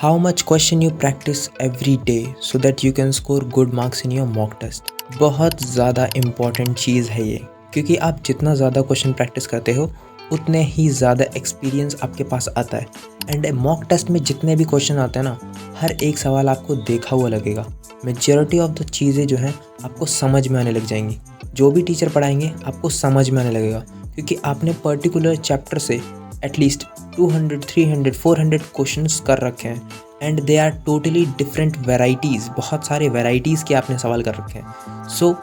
How much question you practice every day so that you can score good marks in your mock test? बहुत ज़्यादा important चीज़ है ये, क्योंकि आप जितना ज़्यादा क्वेश्चन प्रैक्टिस करते हो उतने ही ज़्यादा एक्सपीरियंस आपके पास आता है। एंड मॉक टेस्ट में जितने भी क्वेश्चन आते हैं ना, हर एक सवाल आपको देखा हुआ लगेगा। मेजॉरिटी ऑफ द चीज़ें जो हैं आपको समझ में आने लग जाएंगी। जो भी टीचर पढ़ाएंगे आपको समझ में आने लगेगा, क्योंकि आपने पर्टिकुलर चैप्टर से एटलीस्ट 200, 300, 400 क्वेश्चंस कर रखे हैं and they are totally different varieties. बहुत सारे वेराइटीज़ के आपने सवाल कर रखे हैं। So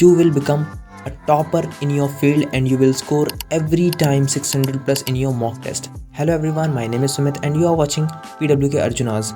you will become a topper in your field and you will score every time 600 plus in your mock test. Hello everyone, my name is Sumit and you are watching PWK Arjunas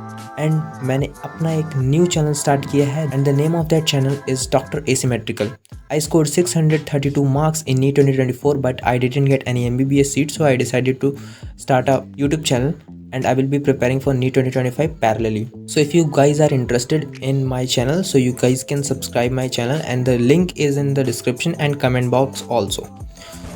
and मैंने अपना एक new channel start किया है and the name of that channel is Dr. Asymmetrical. I scored 632 marks in NEET 2024 but I didn't get any MBBS seat, so I decided to start a YouTube channel and I will be preparing for NEET 2025 parallelly. So if you guys are interested in my channel, so you guys can subscribe my channel and the link is in the description and comment box also.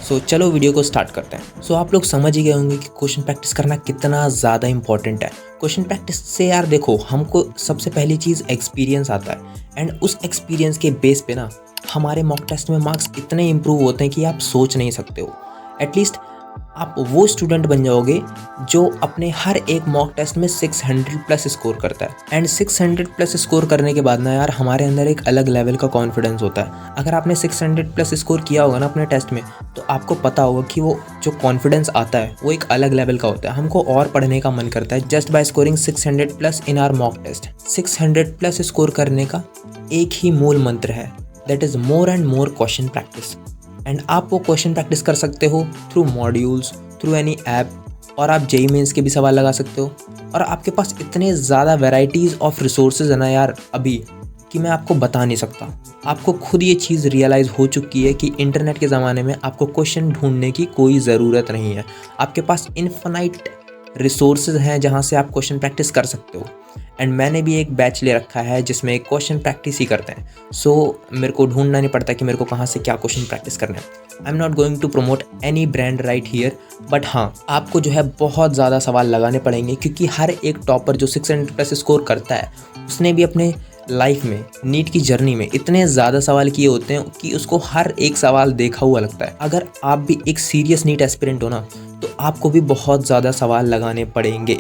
So चलो video को start करते हैं। So आप लोग समझ ही गए होंगे कि क्वेश्चन प्रैक्टिस करना कितना ज़्यादा इंपॉर्टेंट है। क्वेश्चन प्रैक्टिस से यार देखो, हमको सबसे पहली चीज़ एक्सपीरियंस आता है एंड उस एक्सपीरियंस के बेस पे ना हमारे मॉक टेस्ट में मार्क्स इतने इंप्रूव होते हैं कि आप सोच नहीं सकते हो। एटलीस्ट आप वो स्टूडेंट बन जाओगे जो अपने हर एक मॉक टेस्ट में 600 प्लस स्कोर करता है। एंड 600 प्लस स्कोर करने के बाद ना यार हमारे अंदर एक अलग लेवल का कॉन्फिडेंस होता है। अगर आपने 600 प्लस स्कोर किया होगा ना अपने टेस्ट में, तो आपको पता होगा कि वो जो कॉन्फिडेंस आता है वो एक अलग लेवल का होता है। हमको और पढ़ने का मन करता है just by scoring 600 plus in our mock test. 600 plus score करने का एक ही मूल मंत्र है, that is more and more question practice. And आप वो क्वेश्चन प्रैक्टिस कर सकते हो through modules, through any app, और आप जेईई मेंस के भी सवाल लगा सकते हो। और आपके पास इतने ज़्यादा वैराइटीज़ ऑफ रिसोर्सेज है ना यार अभी, कि मैं आपको बता नहीं सकता। आपको खुद ये चीज़ रियलाइज़ हो चुकी है कि इंटरनेट के ज़माने में आपको क्वेश्चन ढूंढने की कोई ज़रूरत नहीं है। आपके पास इनफाइनाइट रिसोर्सेज हैं जहाँ से आप क्वेश्चन प्रैक्टिस कर सकते हो। एंड मैंने भी एक बैच ले रखा है जिसमें क्वेश्चन प्रैक्टिस ही करते हैं। सो मेरे को ढूंढना नहीं पड़ता कि मेरे को कहाँ से क्या क्वेश्चन प्रैक्टिस करना है। I am not going to promote any brand right here, but हाँ, आपको जो है बहुत ज़्यादा सवाल लगाने पड़ेंगे, क्योंकि हर एक टॉपर जो 600 प्लस स्कोर करता है उसने भी अपने लाइफ में नीट की जर्नी में इतने ज़्यादा सवाल किए होते हैं कि उसको हर एक सवाल देखा हुआ लगता है। अगर आप भी एक सीरियस नीट एस्पिरेंट हो ना, तो आपको भी बहुत ज़्यादा सवाल लगाने पड़ेंगे।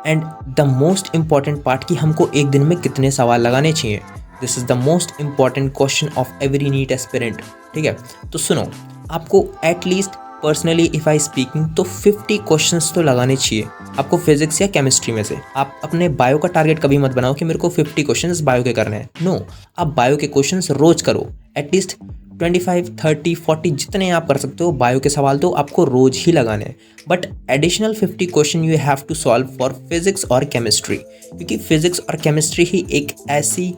And the most important part कि हमको एक दिन में कितने सवाल लगाने चाहिए, this is the most important question of every NEET aspirant. ठीक है, तो सुनो, आपको at least personally if I speaking तो 50 क्वेश्चंस तो लगाने चाहिए आपको फिजिक्स या केमिस्ट्री में से। आप अपने बायो का टारगेट कभी मत बनाओ कि मेरे को 50 क्वेश्चंस बायो के करने हैं। नो, आप बायो के क्वेश्चंस रोज करो। एटलीस्ट 25, 30, 40 जितने आप कर सकते हो बायो के सवाल तो आपको रोज ही लगाने हैं। But additional 50 question you have to solve for physics और केमिस्ट्री, क्योंकि फिजिक्स और केमिस्ट्री ही एक ऐसी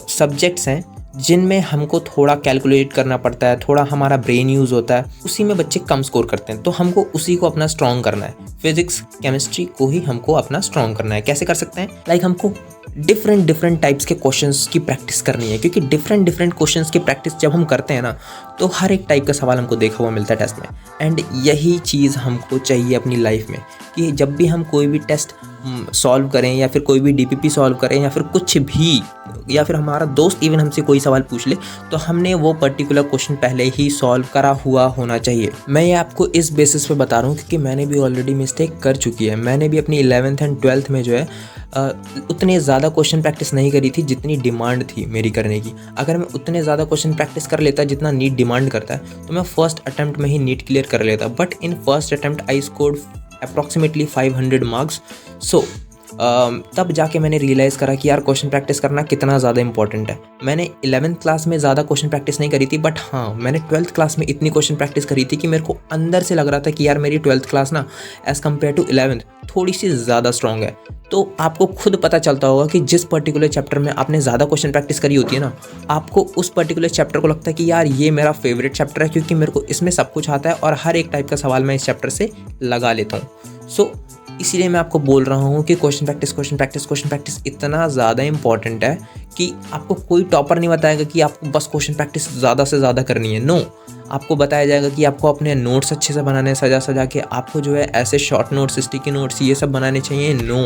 सब्जेक्ट्स हैं जिनमें हमको थोड़ा कैलकुलेट करना पड़ता है, थोड़ा हमारा ब्रेन यूज़ होता है। उसी में बच्चे कम स्कोर करते हैं, तो हमको उसी को अपना स्ट्रॉन्ग करना है। फिजिक्स केमिस्ट्री को ही हमको अपना स्ट्रॉन्ग करना है। कैसे कर सकते हैं? लाइक हमको डिफरेंट टाइप्स के क्वेश्चंस की प्रैक्टिस करनी है, क्योंकि डिफरेंट क्वेश्चंस की प्रैक्टिस जब हम करते हैं ना, तो हर एक टाइप का सवाल हमको देखा हुआ मिलता है टेस्ट में। एंड यही चीज़ हमको चाहिए अपनी लाइफ में, कि जब भी हम कोई भी टेस्ट सॉल्व करें या फिर कोई भी डीपीपी सॉल्व करें या फिर कुछ भी, या फिर हमारा दोस्त इवन हमसे कोई सवाल पूछ ले, तो हमने वो पर्टिकुलर क्वेश्चन पहले ही सॉल्व करा हुआ होना चाहिए। मैं ये आपको इस बेसिस पे बता रहा हूँ क्योंकि मैंने भी ऑलरेडी मिस्टेक कर चुकी है। मैंने भी अपनी 11th एंड 12th में जो है उतने ज़्यादा क्वेश्चन प्रैक्टिस नहीं करी थी जितनी डिमांड थी मेरी करने की। अगर मैं उतने ज़्यादा क्वेश्चन प्रैक्टिस कर लेता जितना नीट डिमांड करता है, तो मैं फर्स्ट अटैम्प्ट में ही नीट क्लियर कर लेता। But in first attempt I scored approximately 500 marks. सो तब जाके मैंने रियलाइज़ करा कि यार क्वेश्चन प्रैक्टिस करना कितना ज़्यादा इंपॉर्टेंट है। मैंने 11th क्लास में ज़्यादा क्वेश्चन प्रैक्टिस नहीं करी थी, बट हाँ, मैंने 12th क्लास में इतनी क्वेश्चन प्रैक्टिस करी थी कि मेरे को अंदर से लग रहा था कि यार मेरी 12th क्लास ना एज़ कम्पेयर टू 11th थोड़ी सी ज़्यादा स्ट्रॉन्ग है। तो आपको खुद पता चलता होगा कि जिस पर्टिकुलर चैप्टर में आपने ज़्यादा क्वेश्चन प्रैक्टिस करी होती है ना, आपको उस पर्टिकुलर चैप्टर को लगता है कि यार ये मेरा फेवरेट चैप्टर है, क्योंकि मेरे को इसमें सब कुछ आता है और हर एक टाइप का सवाल मैं इस चैप्टर से लगा लेता हूँ। सो इसीलिए मैं आपको बोल रहा हूँ कि क्वेश्चन प्रैक्टिस इतना ज़्यादा इंपॉर्टेंट है कि आपको कोई टॉपर नहीं बताएगा कि आपको बस क्वेश्चन प्रैक्टिस ज़्यादा से ज़्यादा करनी है। नो, आपको बताया जाएगा कि आपको अपने नोट्स अच्छे से बनाने, सजा के आपको जो है ऐसे शॉर्ट नोट्स, स्टिकी नोट्स ये सब बनाने चाहिए। नो,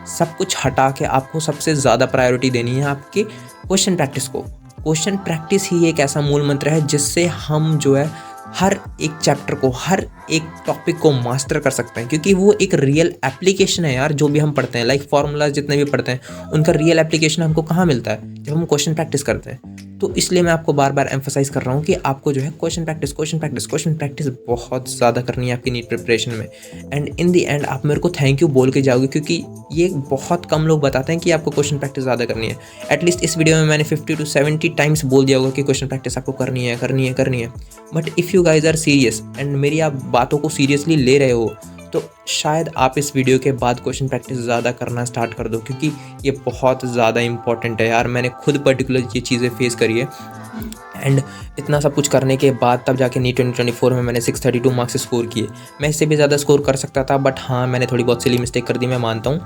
सब कुछ हटा के आपको सबसे ज़्यादा प्रायोरिटी देनी है आपके क्वेश्चन प्रैक्टिस को। क्वेश्चन प्रैक्टिस ही एक ऐसा मूल मंत्र है जिससे हम जो है हर एक चैप्टर को, हर एक टॉपिक को मास्टर कर सकते हैं, क्योंकि वो एक रियल एप्लीकेशन है यार। जो भी हम पढ़ते हैं, लाइक फार्मूलाज जितने भी पढ़ते हैं, उनका रियल एप्लीकेशन हमको कहाँ मिलता है? जब हम क्वेश्चन प्रैक्टिस करते हैं। तो इसलिए मैं आपको बार बार एम्फोसाइज़ कर रहा हूँ कि आपको जो है क्वेश्चन प्रैक्टिस बहुत ज़्यादा करनी है आपकी नीट प्रिपरेशन में। एंड इन दी एंड आप मेरे को थैंक यू बोल के जाओगे, क्योंकि ये बहुत कम लोग बताते हैं कि आपको क्वेश्चन प्रैक्टिस ज़्यादा करनी है। एटलीस्ट इस वीडियो में मैंने 50 to 70 टाइम्स बोल दिया होगा कि क्वेश्चन प्रैक्टिस आपको करनी है। But if you guys are serious and मेरी आप बातों को सीरियसली ले रहे हो, तो शायद आप इस वीडियो के बाद क्वेश्चन प्रैक्टिस ज़्यादा करना स्टार्ट कर दो, क्योंकि ये बहुत ज़्यादा इंपॉर्टेंट है यार। मैंने खुद पर्टिकुलर ये चीज़ें फेस करी है। एंड इतना सब कुछ करने के बाद तब जाके नीट 2024 में मैंने 632 मार्क्स स्कोर किए। मैं इससे भी ज़्यादा स्कोर कर सकता था, बट हाँ, मैंने थोड़ी बहुत सिली मिस्टेक कर दी, मैं मानता हूँ।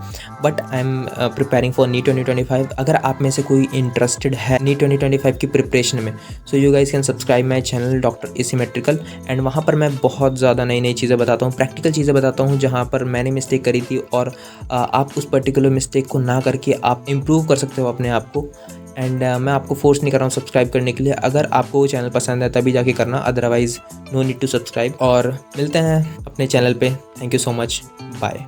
But I am preparing for NEET 2025। अगर आप में से कोई इंटरेस्टेड है नीट 2025 की प्रिपरेशन में, so you guys can subscribe my channel doctor asymmetrical. And वहाँ पर मैं बहुत ज़्यादा नई चीज़ें बताता हूँ, प्रैक्टिकल चीज़ें बताता हूँ, जहाँ पर मैंने मिस्टेक करी थी और आप उस पर्टिकुलर मिस्टेक को ना करके आप इम्प्रूव कर सकते हो अपने आप को। एंड मैं आपको फोर्स नहीं कर रहा हूँ सब्सक्राइब करने के लिए। अगर आपको वो चैनल पसंद है तभी जाके करना, otherwise no need to subscribe. और मिलते हैं अपने चैनल पे। Thank you so much, bye.